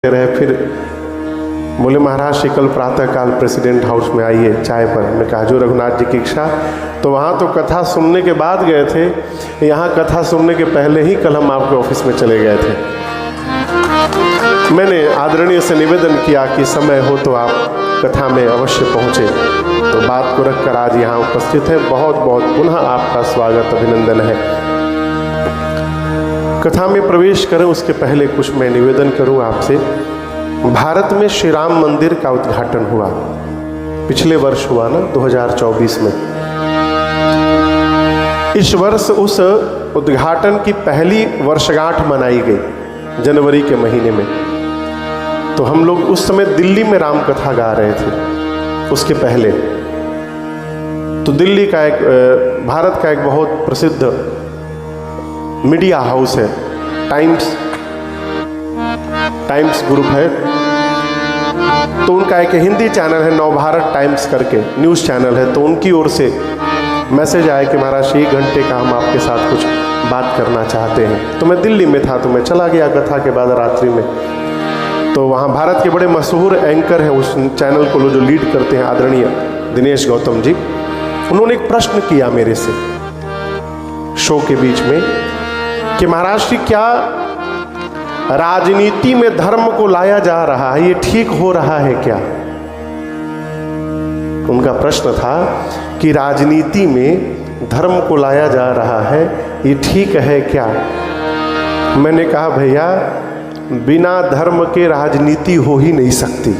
रहे। फिर बोले महाराज श्री कल प्रातःकाल प्रेसिडेंट हाउस में आइए चाय पर। हमने कहा जो रघुनाथ जी की इच्छा। तो वहाँ तो कथा सुनने के बाद गए थे, यहाँ कथा सुनने के पहले ही कल हम आपके ऑफिस में चले गए थे। मैंने आदरणीय से निवेदन किया कि समय हो तो आप कथा में अवश्य पहुँचे, तो बात को रखकर आज यहाँ उपस्थित है। बहुत बहुत पुनः आपका स्वागत अभिनंदन है। कथा में प्रवेश करें उसके पहले कुछ मैं निवेदन करूं आपसे। भारत में श्री राम मंदिर का उद्घाटन हुआ, पिछले वर्ष हुआ ना, 2024 में। इस वर्ष उस उद्घाटन की पहली वर्षगांठ मनाई गई जनवरी के महीने में। तो हम लोग उस समय दिल्ली में राम कथा गा रहे थे। उसके पहले तो दिल्ली का एक भारत का एक बहुत प्रसिद्ध मीडिया हाउस है, टाइम्स ग्रुप है। तो उनका एक हिंदी चैनल है, नवभारत टाइम्स करके न्यूज़ चैनल है। तो उनकी ओर से मैसेज आया कि महाराज 1 घंटे का हम आपके साथ कुछ बात करना चाहते हैं। तो मैं दिल्ली में था, तो मैं चला गया कथा के बाद रात्रि में। तो वहाँ भारत के बड़े मशहूर एंकर हैं उस चैनल को जो लीड करते हैं, आदरणीय दिनेश गौतम जी। उन्होंने एक प्रश्न किया मेरे से शो के बीच में कि महाराज जी क्या राजनीति में धर्म को लाया जा रहा है, ये ठीक हो रहा है क्या? उनका प्रश्न था कि राजनीति में धर्म को लाया जा रहा है, ये ठीक है क्या? मैंने कहा भैया बिना धर्म के राजनीति हो ही नहीं सकती।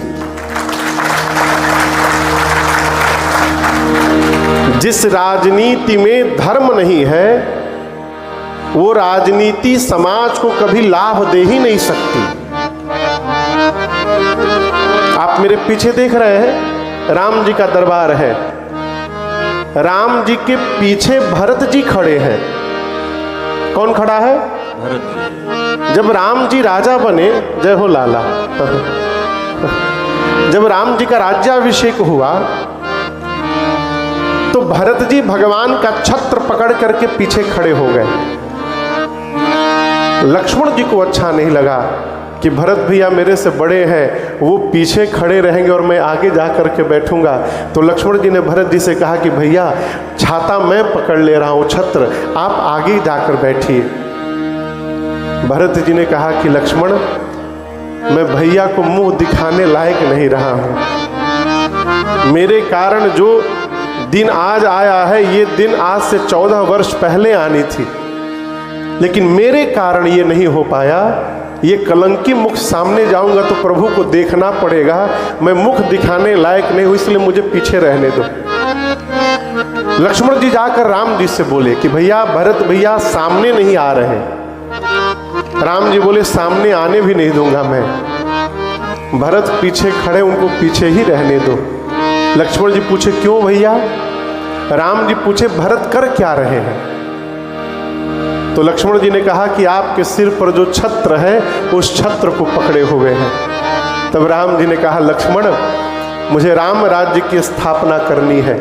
जिस राजनीति में धर्म नहीं है वो राजनीति समाज को कभी लाभ दे ही नहीं सकती। आप मेरे पीछे देख रहे हैं, राम जी का दरबार है। राम जी के पीछे भरत जी खड़े हैं। कौन खड़ा है? भरत जी। जब राम जी राजा बने, जय हो लाला, जब राम जी का राज्याभिषेक हुआ तो भरत जी भगवान का छत्र पकड़ करके पीछे खड़े हो गए। लक्ष्मण जी को अच्छा नहीं लगा कि भरत भैया मेरे से बड़े हैं, वो पीछे खड़े रहेंगे और मैं आगे जा कर के बैठूंगा। तो लक्ष्मण जी ने भरत जी से कहा कि भैया छाता मैं पकड़ ले रहा हूँ, छत्र आप आगे जाकर बैठिए। भरत जी ने कहा कि लक्ष्मण मैं भैया को मुंह दिखाने लायक नहीं रहा हूँ। मेरे कारण जो दिन आज आया है, ये दिन आज से 14 वर्ष पहले आनी थी, लेकिन मेरे कारण ये नहीं हो पाया। ये कलंकी मुख सामने जाऊंगा तो प्रभु को देखना पड़ेगा। मैं मुख दिखाने लायक नहीं हूं, इसलिए मुझे पीछे रहने दो। लक्ष्मण जी जाकर राम जी से बोले कि भैया भरत भैया सामने नहीं आ रहे। राम जी बोले सामने आने भी नहीं दूंगा मैं। भरत पीछे खड़े, उनको पीछे ही रहने दो। लक्ष्मण जी पूछे क्यों भैया? राम जी पूछे भरत कर क्या रहे हैं? तो लक्ष्मण जी ने कहा कि आपके सिर पर जो छत्र है उस छत्र को पकड़े हुए हैं। तब राम जी ने कहा लक्ष्मण मुझे राम राज्य की स्थापना करनी है,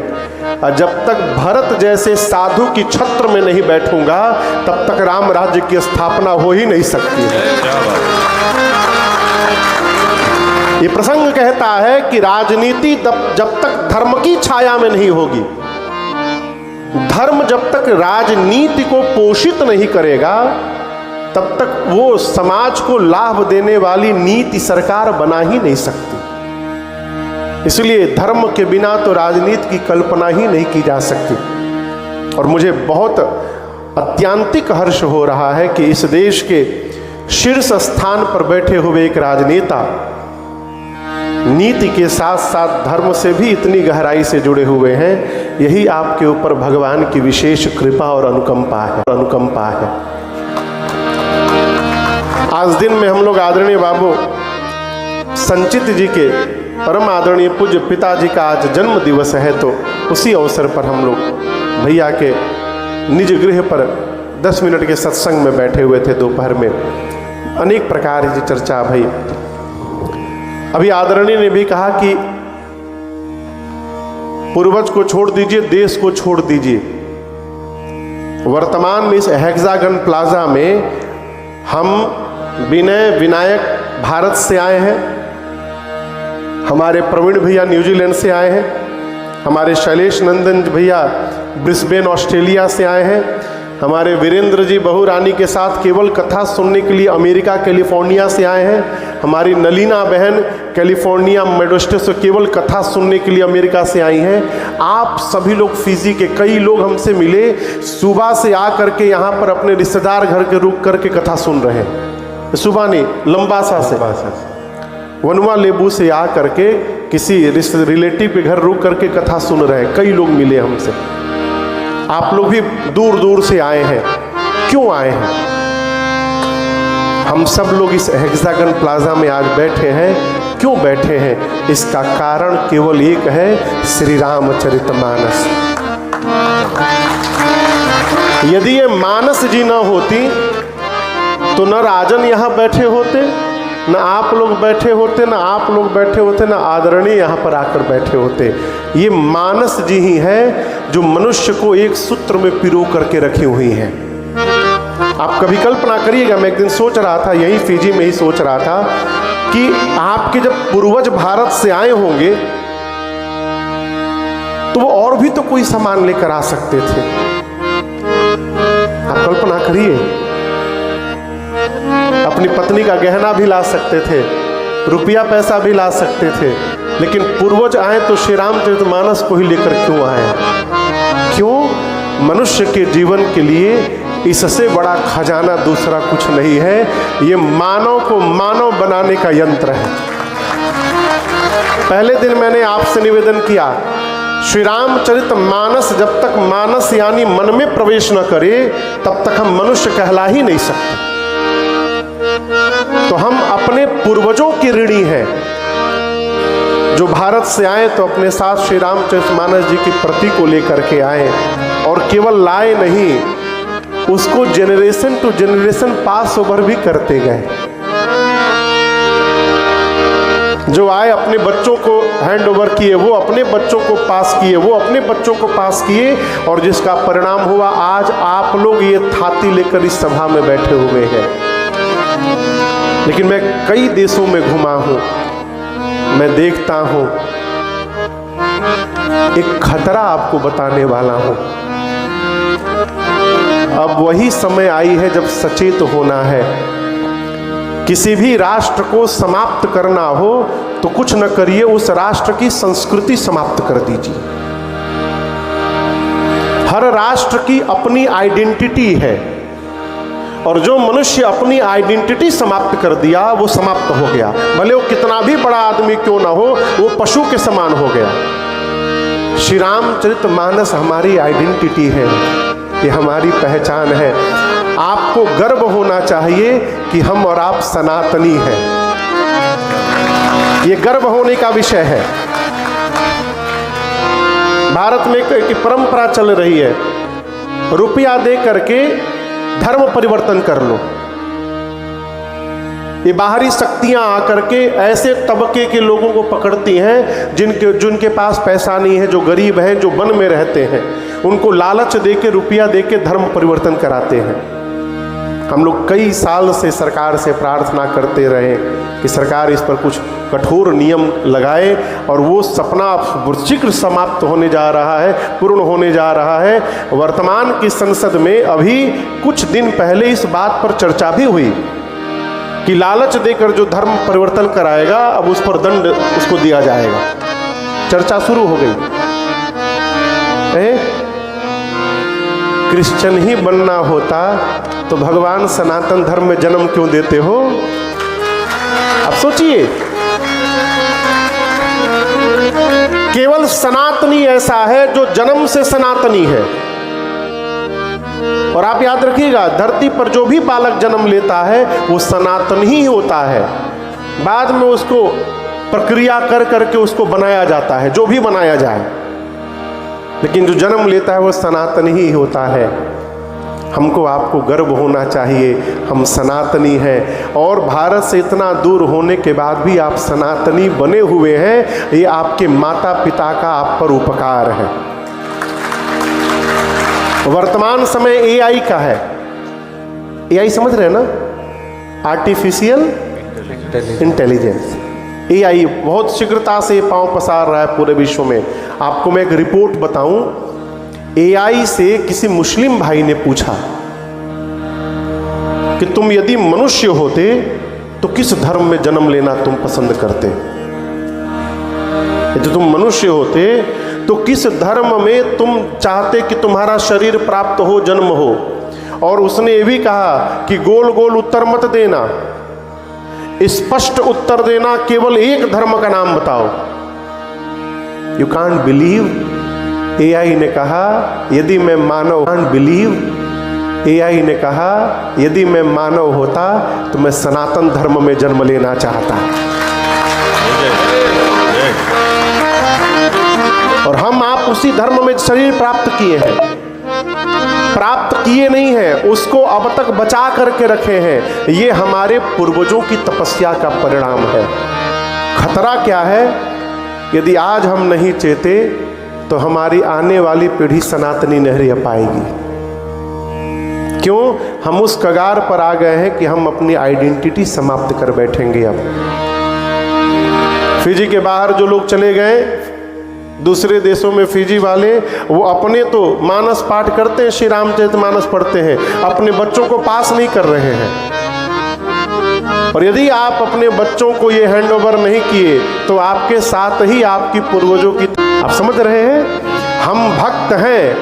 और जब तक भरत जैसे साधु की छत्र में नहीं बैठूंगा तब तक राम राज्य की स्थापना हो ही नहीं सकती है। ये प्रसंग कहता है कि राजनीति जब तक धर्म की छाया में नहीं होगी, धर्म जब तक राजनीति को पोषित नहीं करेगा, तब तक वो समाज को लाभ देने वाली नीति सरकार बना ही नहीं सकती। इसलिए धर्म के बिना तो राजनीति की कल्पना ही नहीं की जा सकती। और मुझे बहुत अत्यंतिक हर्ष हो रहा है कि इस देश के शीर्ष स्थान पर बैठे हुए एक राजनेता नीति के साथ साथ धर्म से भी इतनी गहराई से जुड़े हुए हैं। यही आपके ऊपर भगवान की विशेष कृपा और अनुकंपा है। आज दिन में हम लोग आदरणीय बाबू संचित जी के परम आदरणीय पूज्य पिताजी का आज जन्म दिवस है। तो उसी अवसर पर हम लोग भैया के निज गृह पर 10 मिनट के सत्संग में बैठे हुए थे। दोपहर में अनेक प्रकार की चर्चा भई। अभी आदरणीय ने भी कहा कि पूर्वज को छोड़ दीजिए, देश को छोड़ दीजिए। वर्तमान में इस हेक्सागन प्लाजा में हम विनय विनायक भारत से आए हैं, हमारे प्रवीण भैया न्यूजीलैंड से आए हैं, हमारे शैलेश नंदन भैया ब्रिस्बेन ऑस्ट्रेलिया से आए हैं, हमारे वीरेंद्र जी बहू रानी के साथ केवल कथा सुनने के लिए अमेरिका कैलिफोर्निया से आए हैं, हमारी नलीना बहन कैलिफोर्निया मेडोस्टे से केवल कथा सुनने के लिए अमेरिका से आई हैं। आप सभी लोग फिजी के कई लोग हमसे मिले, सुबह से आ करके यहाँ पर अपने रिश्तेदार घर के रुक करके कथा सुन रहे हैं। सुबह नहीं, लंबासा से वनवा लेबू से आ करके किसी रिलेटिव के घर रुक करके कथा सुन रहे हैं। कई लोग मिले हमसे। आप लोग भी दूर दूर से आए हैं। क्यों आए हैं? हम सब लोग इस हेक्सागन प्लाजा में आज बैठे हैं। क्यों बैठे हैं? इसका कारण केवल एक है, श्री रामचरितमानस। यदि ये मानस जी न होती तो न राजन यहाँ बैठे होते, न आप लोग बैठे होते, न आप लोग बैठे होते, न आदरणीय यहाँ पर आकर बैठे होते। ये मानस जी ही है जो मनुष्य को एक सूत्र में पिरो करके रखी हुई हैं। आप कभी कल्पना करिएगा, मैं एक दिन सोच रहा था, यही फिजी में ही सोच रहा था कि आपके जब पूर्वज भारत से आए होंगे तो वो और भी तो कोई सामान लेकर आ सकते थे। आप कल्पना करिए, अपनी पत्नी का गहना भी ला सकते थे, रुपया पैसा भी ला सकते थे, लेकिन पूर्वज आए तो श्री रामचरितमानस को ही लेकर क्यों आए? क्यों? मनुष्य के जीवन के लिए इससे बड़ा खजाना दूसरा कुछ नहीं है। ये मानव को मानव बनाने का यंत्र है। पहले दिन मैंने आपसे निवेदन किया, श्री रामचरितमानस जब तक मानस यानी मन में प्रवेश न करे तब तक हम मनुष्य कहला ही नहीं सकते। तो हम अपने पूर्वजों के ऋणी हैं जो भारत से आए तो अपने साथ श्री रामचरितमानस जी की प्रति को लेकर के आए, और केवल लाए नहीं, उसको generation to generation pass over भी करते गए। जो आए अपने बच्चों को हैंड ओवर किए, वो अपने बच्चों को पास किए, वो अपने बच्चों को पास किए, और जिसका परिणाम हुआ आज आप लोग ये थाती लेकर इस सभा में बैठे हुए हैं। लेकिन मैं कई देशों में घुमा हूं, मैं देखता हूं, एक खतरा आपको बताने वाला हूं। अब वही समय आई है जब सचेत होना है। किसी भी राष्ट्र को समाप्त करना हो तो कुछ न करिए, उस राष्ट्र की संस्कृति समाप्त कर दीजिए। हर राष्ट्र की अपनी आइडेंटिटी है, और जो मनुष्य अपनी आइडेंटिटी समाप्त कर दिया वो समाप्त हो गया। भले वो कितना भी बड़ा आदमी क्यों ना हो, वो पशु के समान हो गया। श्री रामचरितमानस हमारी आइडेंटिटी है, ये हमारी पहचान है। आपको गर्व होना चाहिए कि हम और आप सनातनी हैं। ये गर्व होने का विषय है। भारत में एक परंपरा चल रही है, रुपया दे करके धर्म परिवर्तन कर लो। ये बाहरी शक्तियां आकर के ऐसे तबके के लोगों को पकड़ती हैं जिनके पास पैसा नहीं है, जो गरीब हैं, जो वन में रहते हैं, उनको लालच देके, रुपया देके धर्म परिवर्तन कराते हैं। हम लोग कई साल से सरकार से प्रार्थना करते रहे कि सरकार इस पर कुछ कठोर नियम लगाए, और वो सपना शीघ्र समाप्त होने जा रहा है, पूर्ण होने जा रहा है। वर्तमान की संसद में अभी कुछ दिन पहले इस बात पर चर्चा भी हुई कि लालच देकर जो धर्म परिवर्तन कराएगा अब उस पर दंड उसको दिया जाएगा। चर्चा शुरू हो गई। क्रिश्चियन ही बनना होता तो भगवान सनातन धर्म में जन्म क्यों देते हो? अब सोचिए, केवल सनातनी ऐसा है जो जन्म से सनातनी है। और आप याद रखिएगा, धरती पर जो भी बालक जन्म लेता है वो सनातन ही होता है। बाद में उसको प्रक्रिया कर करके उसको बनाया जाता है, जो भी बनाया जाए, लेकिन जो जन्म लेता है वो सनातन ही होता है। हमको आपको गर्व होना चाहिए, हम सनातनी हैं, और भारत से इतना दूर होने के बाद भी आप सनातनी बने हुए हैं। ये आपके माता पिता का आप पर उपकार है। वर्तमान समय एआई का है। एआई समझ रहे हैं ना? Artificial intelligence. AI बहुत शीघ्रता से पांव पसार रहा है पूरे विश्व में। आपको मैं एक रिपोर्ट बताऊं, AI से किसी मुस्लिम भाई ने पूछा कि तुम यदि मनुष्य होते तो किस धर्म में जन्म लेना तुम पसंद करते? यदि तुम मनुष्य होते तो किस धर्म में तुम चाहते कि तुम्हारा शरीर प्राप्त हो, जन्म हो? और उसने ये भी कहा कि गोल गोल उत्तर मत देना, स्पष्ट उत्तर देना, केवल एक धर्म का नाम बताओ। यू कांट बिलीव, AI ने कहा यदि मैं मानव, कांट बिलीव, AI ने कहा यदि मैं मानव होता तो मैं सनातन धर्म में जन्म लेना चाहता। और हम आप उसी धर्म में शरीर प्राप्त किए हैं, प्राप्त किए नहीं हैं, उसको अब तक बचा करके रखे हैं। ये हमारे पूर्वजों की तपस्या का परिणाम है। खतरा क्या है? यदि आज हम नहीं चेते तो हमारी आने वाली पीढ़ी सनातनी नहीं रह पाएगी। क्यों? हम उस कगार पर आ गए हैं कि हम अपनी आइडेंटिटी समाप्त कर बैठेंगे। अब फिजी के बाहर जो लोग चले गए, दूसरे देशों में फिजी वाले, वो अपने तो मानस पाठ करते हैं, श्री रामचरितमानस पढ़ते हैं, अपने बच्चों को पास नहीं कर रहे हैं। और यदि आप अपने बच्चों को ये हैंड ओवर नहीं किए तो आपके साथ ही आपकी पूर्वजों की, आप समझ रहे हैं? हम भक्त हैं,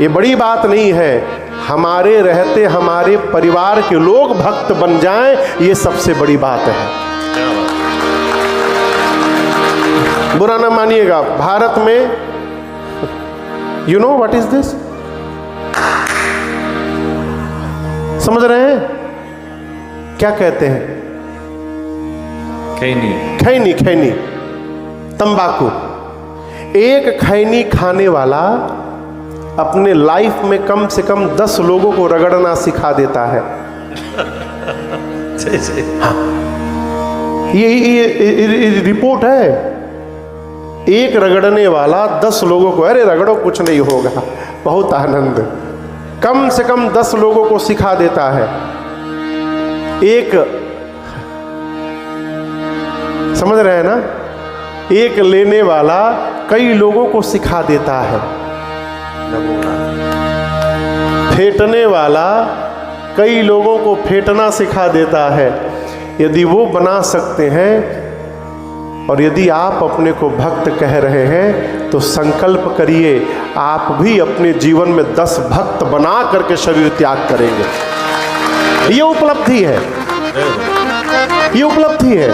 ये बड़ी बात नहीं है। हमारे रहते हमारे परिवार के लोग भक्त बन जाएं, ये सबसे बड़ी बात है। बुरा ना मानिएगा, भारत में you know what is this? समझ रहे हैं क्या कहते हैं? खैनी। खैनी, खैनी, तंबाकू। एक खैनी खाने वाला अपने लाइफ में कम से कम 10 लोगों को रगड़ना सिखा देता है। हाँ, ये रिपोर्ट है। एक रगड़ने वाला 10 लोगों को, अरे रगड़ो कुछ नहीं होगा, बहुत आनंद, कम से कम 10 लोगों को सिखा देता है। एक, समझ रहे हैं ना? एक लेने वाला कई लोगों को सिखा देता है। फेंटने वाला कई लोगों को फेंटना सिखा देता है। यदि वो बना सकते हैं और यदि आप अपने को भक्त कह रहे हैं तो संकल्प करिए आप भी अपने जीवन में 10 भक्त बना करके शरीर त्याग करेंगे। ये उपलब्धि है, ये उपलब्धि है।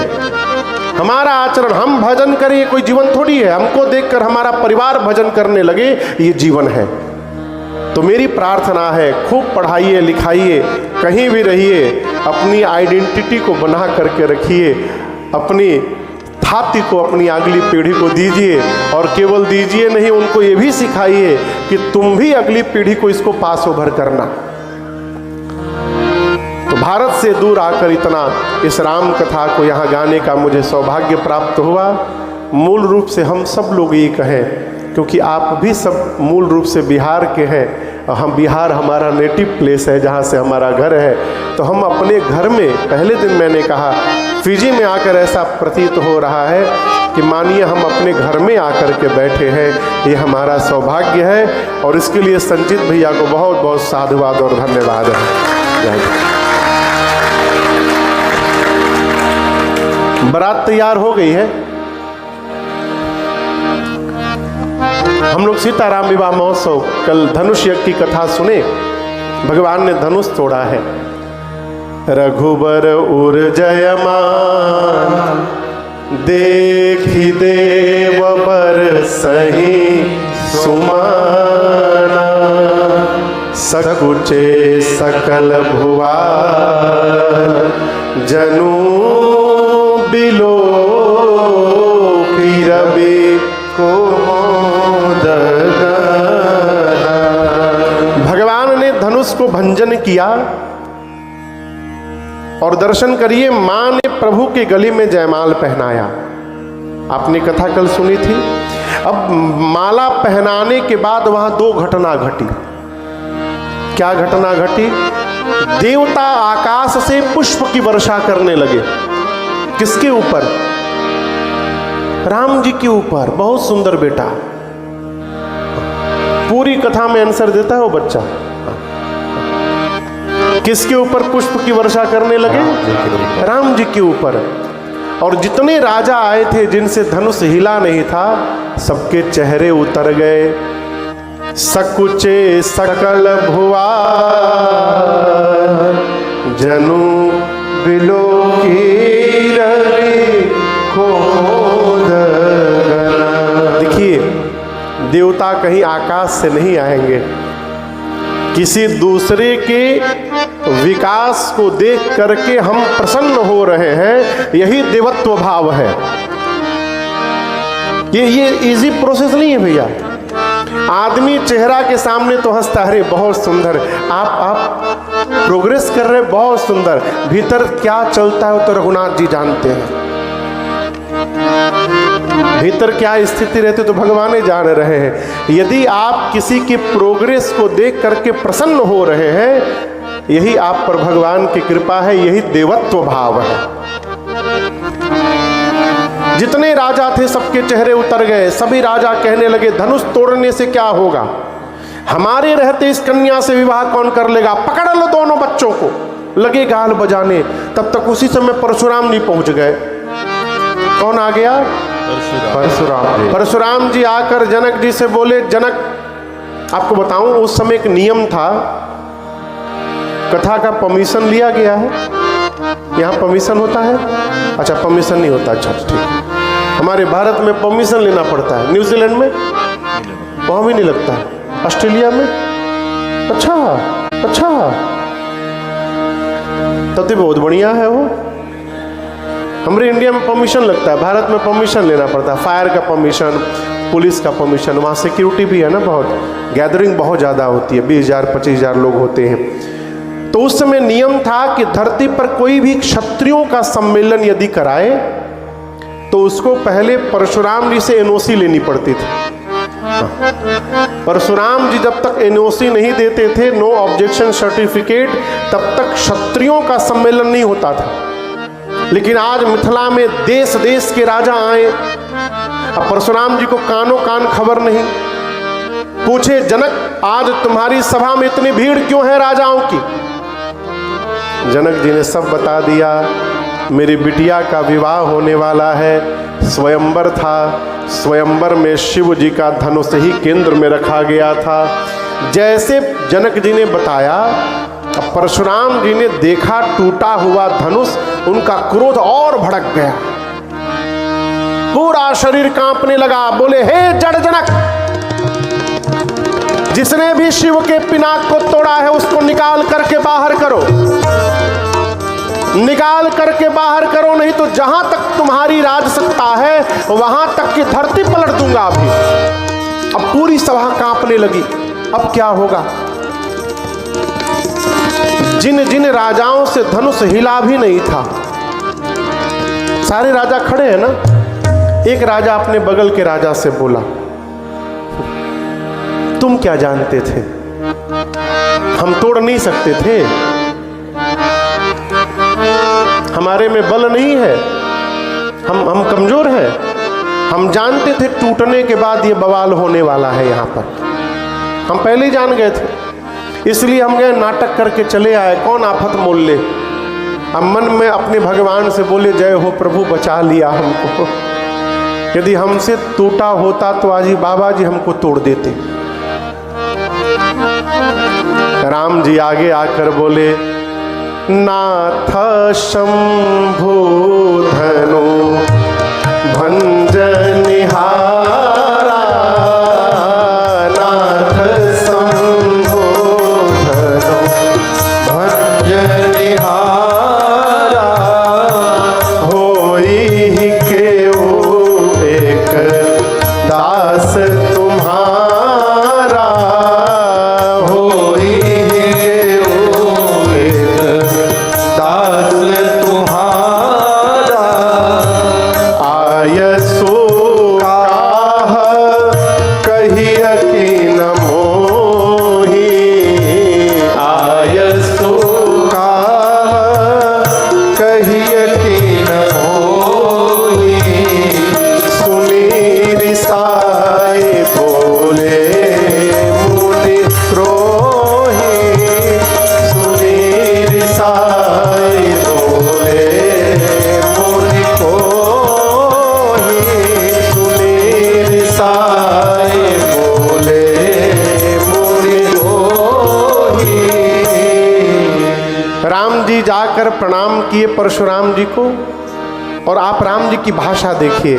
हमारा आचरण, हम भजन करें, ये कोई जीवन थोड़ी है। हमको देखकर हमारा परिवार भजन करने लगे, ये जीवन है। तो मेरी प्रार्थना है, खूब पढ़ाइए लिखाइए, कहीं भी रहिए, अपनी आइडेंटिटी को बना करके रखिए, अपनी थाती को अपनी अगली पीढ़ी को दीजिए। और केवल दीजिए नहीं, उनको ये भी सिखाइए कि तुम भी अगली पीढ़ी को इसको पास ओवर करना। तो भारत से दूर आकर इतना इस राम कथा को यहाँ गाने का मुझे सौभाग्य प्राप्त हुआ। मूल रूप से हम सब लोग ये कहें, क्योंकि आप भी सब मूल रूप से बिहार के हैं, हम बिहार हमारा नेटिव प्लेस है, जहाँ से हमारा घर है। तो हम अपने घर में, पहले दिन मैंने कहा, फिजी में आकर ऐसा प्रतीत हो रहा है कि मानिए हम अपने घर में आकर के बैठे हैं, ये हमारा सौभाग्य है। और इसके लिए संजीत भैया को बहुत बहुत साधुवाद और धन्यवाद है। बारात तैयार हो गई है। हम लोग सीताराम विवाह महोत्सव, कल धनुष यज्ञ की कथा सुने। भगवान ने धनुष तोड़ा है। रघुबर उर जयमान देखी देव बर सही सुमाना, सकुचे सकल भुवन जनु बिलो की रवि को। भगवान ने धनुष को भंजन किया। और दर्शन करिए, मां ने प्रभु के गले में जयमाल पहनाया। आपने कथा कल सुनी थी। अब माला पहनाने के बाद वहां 2 घटना घटी। क्या घटना घटी? देवता आकाश से पुष्प की वर्षा करने लगे। किसके ऊपर? राम जी के ऊपर। बहुत सुंदर बेटा, पूरी कथा में आंसर देता है वो बच्चा। किसके ऊपर पुष्प की वर्षा करने लगे? राम जी के ऊपर। और जितने राजा आए थे जिनसे धनुष हिला नहीं था, सबके चेहरे उतर गए। सकुचे सकल भुआ जनु बिलो की रवि खोद गना। देखिए, देवता कहीं आकाश से नहीं आएंगे, किसी दूसरे के विकास को देख करके हम प्रसन्न हो रहे हैं, यही देवत्व भाव है। ये इजी प्रोसेस नहीं है भैया। आदमी चेहरा के सामने तो हंसता है, बहुत सुंदर, आप प्रोग्रेस कर रहे, बहुत सुंदर। भीतर क्या चलता है तो रघुनाथ जी जानते हैं। भीतर क्या स्थिति रहती तो भगवान ही जान रहे हैं। यदि आप किसी की प्रोग्रेस को देख करके प्रसन्न हो रहे हैं, यही आप पर भगवान की कृपा है, यही देवत्व भाव है। जितने राजा थे सबके चेहरे उतर गए। सभी राजा कहने लगे, धनुष तोड़ने से क्या होगा, हमारे रहते इस कन्या से विवाह कौन कर लेगा, पकड़ लो दोनों बच्चों को। लगे गाल बजाने। तब तक उसी समय परशुराम जी पहुंच गए। कौन आ गया? परशुराम। परशुराम जी आकर जनक जी से बोले, जनक, आपको बताऊं उस समय एक नियम था, कथा का परमिशन लिया गया है। यहाँ परमिशन होता है? अच्छा, परमिशन नहीं होता। अच्छा ठीक है। हमारे भारत में परमिशन लेना पड़ता है, न्यूजीलैंड में वहाँ भी नहीं लगता, ऑस्ट्रेलिया में। अच्छा, तब तो बहुत बढ़िया है वो। हमारे इंडिया में परमिशन लगता है, भारत में परमिशन लेना पड़ता है। फायर का परमिशन, पुलिस का परमिशन, वहाँ सिक्योरिटी भी है ना, बहुत गैदरिंग बहुत ज़्यादा होती है, 20,000-25,000 लोग होते हैं। तो उस समय नियम था कि धरती पर कोई भी क्षत्रियों का सम्मेलन यदि कराए तो उसको पहले परशुराम जी से एनओसी लेनी पड़ती थी। परशुराम जी जब तक एनओसी नहीं देते थे, नो ऑब्जेक्शन सर्टिफिकेट, तब तक क्षत्रियों का सम्मेलन नहीं होता था। लेकिन आज मिथिला में देश देश के राजा आए। अब परशुराम जी को कानों कान खबर नहीं। पूछे, जनक, आज तुम्हारी सभा में इतनी भीड़ क्यों है राजाओं की? जनक जी ने सब बता दिया। मेरी बिटिया का विवाह होने वाला है, स्वयंवर था, स्वयंवर में शिव जी का धनुष ही केंद्र में रखा गया था। जैसे जनक जी ने बताया, परशुराम जी ने देखा टूटा हुआ धनुष, उनका क्रोध और भड़क गया, पूरा शरीर कांपने लगा। बोले, हे जड़ जनक, जिसने भी शिव के पिनाक को तोड़ा है उसको निकाल करके बाहर करो, निकाल करके बाहर करो, नहीं तो जहां तक तुम्हारी राज सत्ता है वहां तक की धरती पलट दूंगा अभी। अब पूरी सभा कांपने लगी। अब क्या होगा? जिन जिन राजाओं से धनुष हिला भी नहीं था, सारे राजा खड़े हैं ना। एक राजा अपने बगल के राजा से बोला, तुम क्या जानते थे, हम तोड़ नहीं सकते थे, हमारे में बल नहीं है, हम कमजोर हैं। हम जानते थे टूटने के बाद ये बवाल होने वाला है यहाँ पर, हम पहले ही जान गए थे, इसलिए हम गए नाटक करके चले आए, कौन आफत मोल ले। हम मन में अपने भगवान से बोले, जय हो प्रभु, बचा लिया हमको। यदि हमसे टूटा होता तो आज ही बाबा जी हमको तोड़ देते। राम जी आगे आकर बोले, नाथ शंभु धनु भंजनिहारा, नाथ शंभु धनु भंजनिहारा, होई केहू एक दास तुम्हारा, होई कहिए कि न प्रणाम किए परशुराम जी को, और आप राम जी की भाषा देखिए।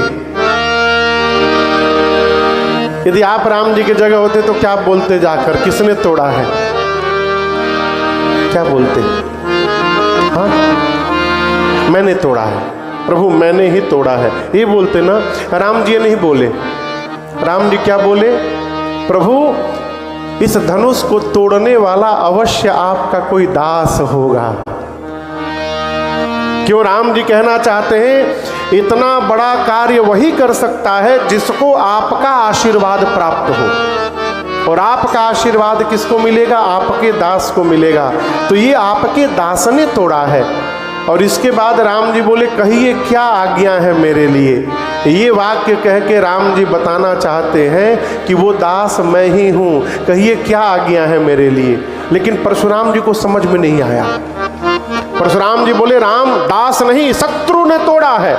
यदि आप राम जी की जगह होते तो क्या बोलते जाकर, किसने तोड़ा है, क्या बोलते? हाँ, मैंने तोड़ा है प्रभु, मैंने ही तोड़ा है, ये बोलते ना। राम जी नहीं बोले। राम जी क्या बोले? प्रभु, इस धनुष को तोड़ने वाला अवश्य आपका कोई दास होगा। क्यों? राम जी कहना चाहते हैं इतना बड़ा कार्य वही कर सकता है जिसको आपका आशीर्वाद प्राप्त हो, और आपका आशीर्वाद किसको मिलेगा? आपके दास को मिलेगा। तो ये आपके दास ने तोड़ा है। और इसके बाद राम जी बोले, कहिए क्या आज्ञा है मेरे लिए। ये वाक्य कह के राम जी बताना चाहते हैं कि वो दास मैं ही हूँ, कहिए क्या आज्ञा है मेरे लिए। लेकिन परशुराम जी को समझ में नहीं आया। परशुराम जी बोले, राम, दास नहीं, शत्रु ने तोड़ा है।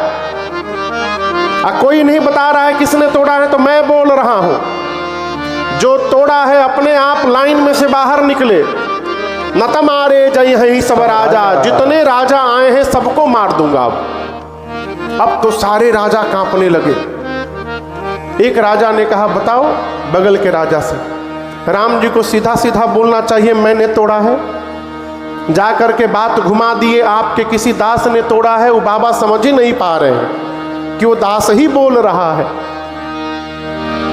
कोई नहीं बता रहा है किसने तोड़ा है, तो मैं बोल रहा हूं। जो तोड़ा है अपने आप लाइन में से बाहर निकले। न तमारे जय ही सब राजा, जितने राजा आए हैं सबको मार दूंगा। अब तो सारे राजा कांपने लगे। एक राजा ने कहा, बताओ, बगल के राजा से, राम जी को सीधा सीधा बोलना चाहिए मैंने तोड़ा है। जा करके बात घुमा दिए, आपके किसी दास ने तोड़ा है। वो बाबा समझ ही नहीं पा रहे हैं कि वो दास ही बोल रहा है।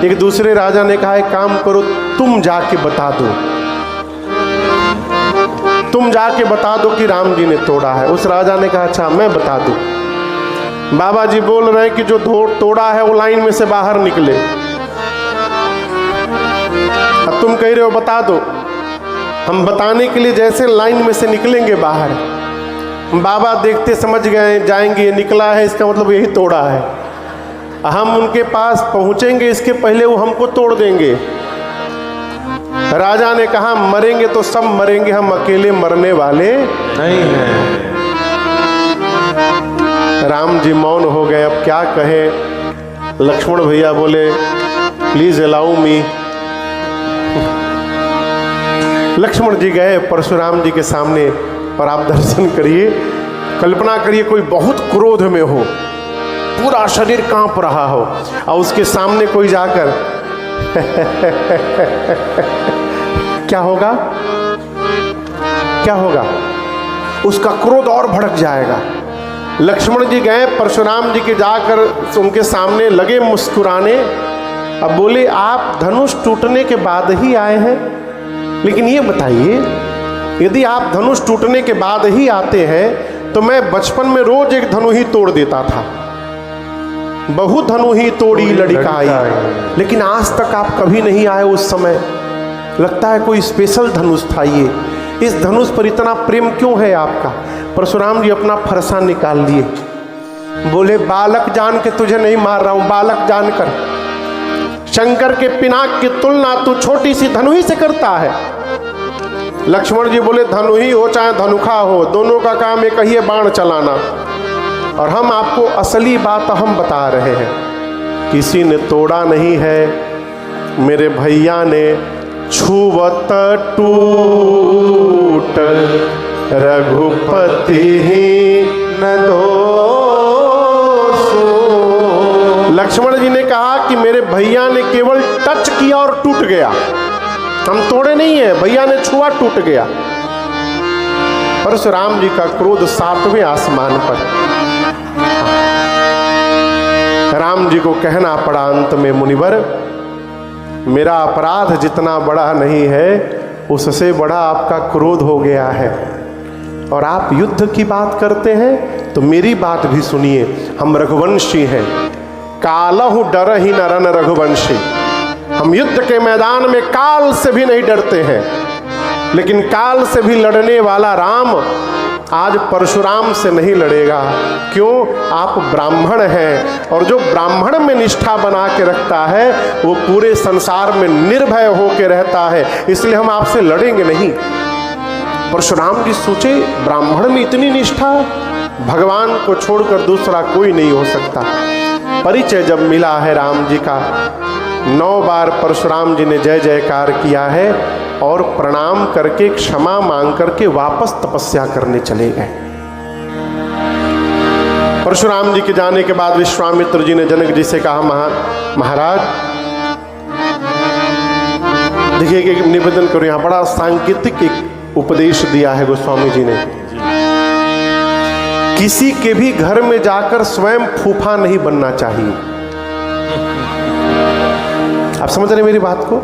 एक दूसरे राजा ने कहा, एक काम करो, तुम जाके बता दो, तुम जाके बता दो कि राम जी ने तोड़ा है। उस राजा ने कहा, अच्छा मैं बता दूं। बाबा जी बोल रहे हैं कि जो तोड़ा है वो लाइन में से बाहर निकले। अब तुम कह रहे हो बता दो। हम बताने के लिए जैसे लाइन में से निकलेंगे बाहर, बाबा देखते समझ गए जाएंगे ये निकला है, इसका मतलब यही तोड़ा है। हम उनके पास पहुंचेंगे इसके पहले वो हमको तोड़ देंगे। राजा ने कहा, मरेंगे तो सब मरेंगे, हम अकेले मरने वाले नहीं हैं। राम जी मौन हो गए। अब क्या कहे? लक्ष्मण भैया बोले, प्लीज अलाउ मी। लक्ष्मण जी गए परशुराम जी के सामने, और आप दर्शन करिए, कल्पना करिए कोई बहुत क्रोध में हो, पूरा शरीर कांप रहा हो, और उसके सामने कोई जाकर क्या होगा? क्या होगा? उसका क्रोध और भड़क जाएगा। लक्ष्मण जी गए परशुराम जी के जाकर उनके सामने लगे मुस्कुराने। अब बोले, आप धनुष टूटने के बाद ही आए हैं, लेकिन ये बताइए, यदि आप धनुष टूटने के बाद ही आते हैं तो मैं बचपन में रोज एक धनु ही तोड़ देता था, बहुत धनु ही तोड़ी लड़िकाई, लेकिन आज तक आप कभी नहीं आए उस समय। लगता है कोई स्पेशल धनुष था ये। इस धनुष पर इतना प्रेम क्यों है आपका? परशुराम जी अपना फरसा निकाल लिए। बोले, बालक जान के तुझे नहीं मार रहा हूं, बालक जानकर। शंकर के पिनाक की तुलना तू छोटी सी धनु ही से करता है। लक्ष्मण जी बोले, धनु ही हो चाहे धनुखा हो, दोनों का काम एक ही है, बाण चलाना। और हम आपको असली बात हम बता रहे हैं, किसी ने तोड़ा नहीं है, मेरे भैया ने छुवत टूट रघुपति ही न दोषो। लक्ष्मण जी ने कहा कि मेरे भैया ने केवल टच किया और टूट गया, हम तोड़े नहीं है, भैया ने छुआ टूट गया। परशुराम जी का क्रोध 7वें आसमान पर। राम जी को कहना पड़ा अंत में, मुनिवर, मेरा अपराध जितना बड़ा नहीं है उससे बड़ा आपका क्रोध हो गया है, और आप युद्ध की बात करते हैं तो मेरी बात भी सुनिए। हम रघुवंशी हैं, कालहु डर ही नरन रघुवंशी। हम युद्ध के मैदान में काल से भी नहीं डरते हैं, लेकिन काल से भी लड़ने वाला राम आज परशुराम से नहीं लड़ेगा। क्यों? आप ब्राह्मण हैं, और जो ब्राह्मण में निष्ठा बना के रखता है वो पूरे संसार में निर्भय होकर रहता है, इसलिए हम आपसे लड़ेंगे नहीं। परशुराम जी सोचे, ब्राह्मण में इतनी निष्ठा, भगवान को छोड़कर दूसरा कोई नहीं हो सकता। परिचय जब मिला है राम जी का, 9 बार परशुराम जी ने जय जयकार किया है, और प्रणाम करके क्षमा मांग करके वापस तपस्या करने चले गए। परशुराम जी के जाने के बाद विश्वामित्र जी ने जनक जी से कहा, महाराज देखिए कि निवेदन करो, यहाँ बड़ा सांकेतिक एक उपदेश दिया है गोस्वामी जी ने। किसी के भी घर में जाकर स्वयं फूफा नहीं बनना चाहिए। आप समझ रहे मेरी बात को?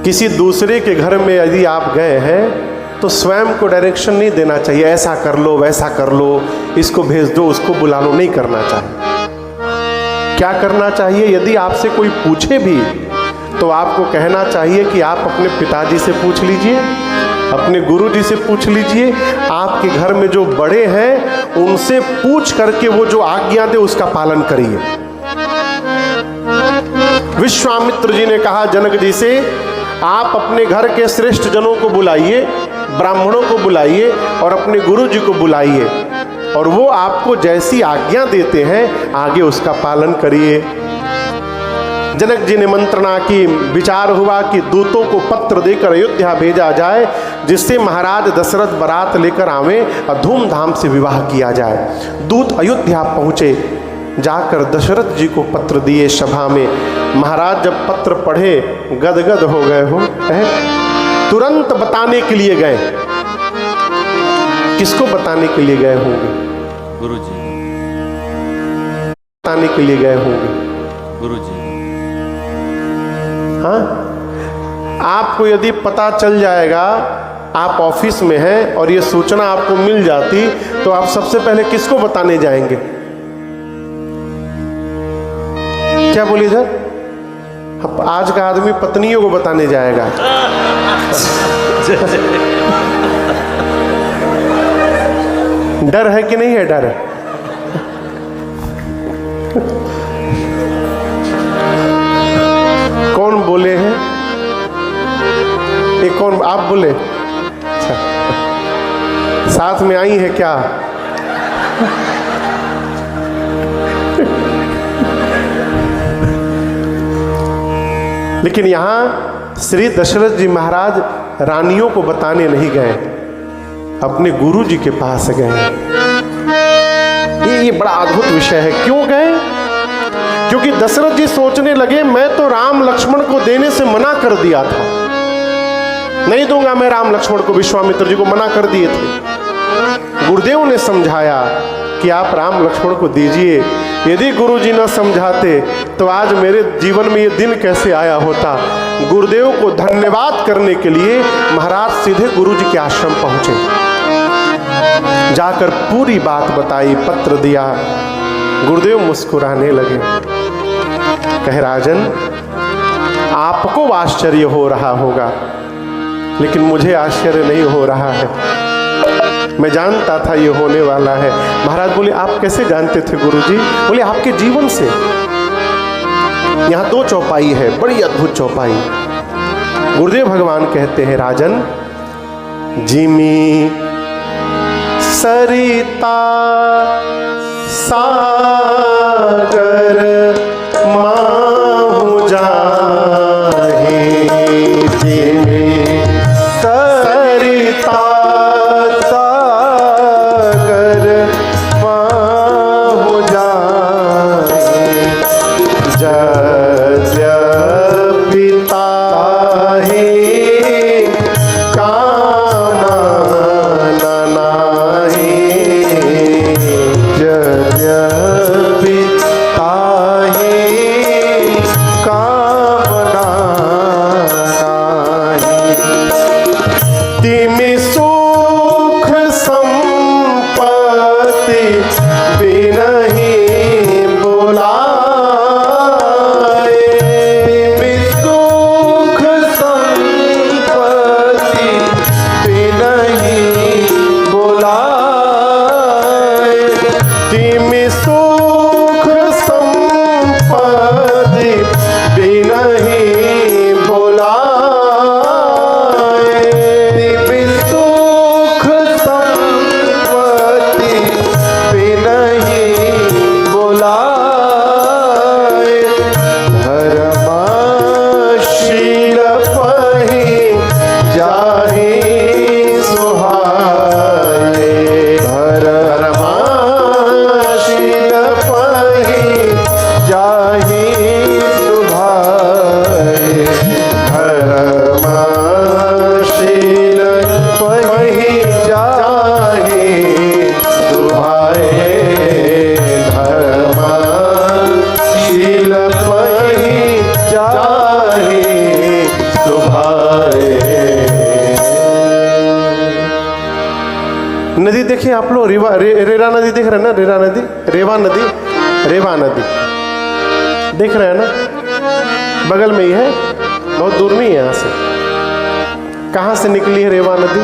किसी दूसरे के घर में यदि आप गए हैं तो स्वयं को डायरेक्शन नहीं देना चाहिए, ऐसा कर लो वैसा कर लो, इसको भेज दो उसको बुला लो, नहीं करना चाहिए। क्या करना चाहिए? यदि आपसे कोई पूछे भी तो आपको कहना चाहिए कि आप अपने पिताजी से पूछ लीजिए, अपने गुरु जी से पूछ लीजिए, आपके घर में जो बड़े हैं उनसे पूछ करके वो जो आज्ञा दे उसका पालन करिए। विश्वामित्र जी ने कहा जनक जी से, आप अपने घर के श्रेष्ठ जनों को बुलाइए, ब्राह्मणों को बुलाइए और अपने गुरु जी को बुलाइए, और वो आपको जैसी आज्ञा देते हैं आगे उसका पालन करिए। जनक जी ने मंत्रणा की, विचार हुआ कि दूतों को पत्र देकर अयोध्या भेजा जाए, जिससे महाराज दशरथ बारात लेकर आवे और धूमधाम से विवाह किया जाए। दूत अयोध्या पहुँचे, जाकर दशरथ जी को पत्र दिए सभा में। महाराज जब पत्र पढ़े गदगद हो गए हो, तुरंत बताने के लिए गए। किसको बताने के लिए गए होंगे? गुरुजी। बताने के लिए गए होंगे गुरुजी। हाँ, आपको यदि पता चल जाएगा, आप ऑफिस में हैं और ये सूचना आपको मिल जाती, तो आप सबसे पहले किसको बताने जाएंगे? क्या बोलिए सर? आज का आदमी पत्नियों को बताने जाएगा। डर है कि नहीं है? डर है। कौन बोले हैं? एक कौन? आप बोले? अच्छा, साथ में आई है क्या? लेकिन यहाँ श्री दशरथ जी महाराज रानियों को बताने नहीं गए, अपने गुरु जी के पास गए। ये बड़ा अद्भुत विषय है। क्यों गए? क्योंकि दशरथ जी सोचने लगे, मैं तो राम लक्ष्मण को देने से मना कर दिया था, नहीं दूंगा मैं राम लक्ष्मण को। विश्वामित्र जी को मना कर दिए थे। गुरुदेव ने समझाया कि आप राम लक्ष्मण को दीजिए। यदि गुरु जी न समझाते तो आज मेरे जीवन में ये दिन कैसे आया होता। गुरुदेव को धन्यवाद करने के लिए महाराज सीधे गुरु जी के आश्रम पहुंचे, जाकर पूरी बात बताई, पत्र दिया। गुरुदेव मुस्कुराने लगे, कहे राजन आपको आश्चर्य हो रहा होगा, लेकिन मुझे आश्चर्य नहीं हो रहा है, मैं जानता था ये होने वाला है। महाराज बोले, आप कैसे जानते थे गुरुजी? बोले, आपके जीवन से। यहाँ 2 चौपाई है, बड़ी अद्भुत चौपाई। गुरुदेव भगवान कहते हैं, राजन जिमी सरिता सागर माहु जाहि, जिमी सरिता be आप लोग रेरा नदी देख रहे हैं ना, रेवा नदी देख रहे हैं ना, बगल में ही है, बहुत दूर नहीं है यहाँ से। कहाँ से निकली है रेवा नदी?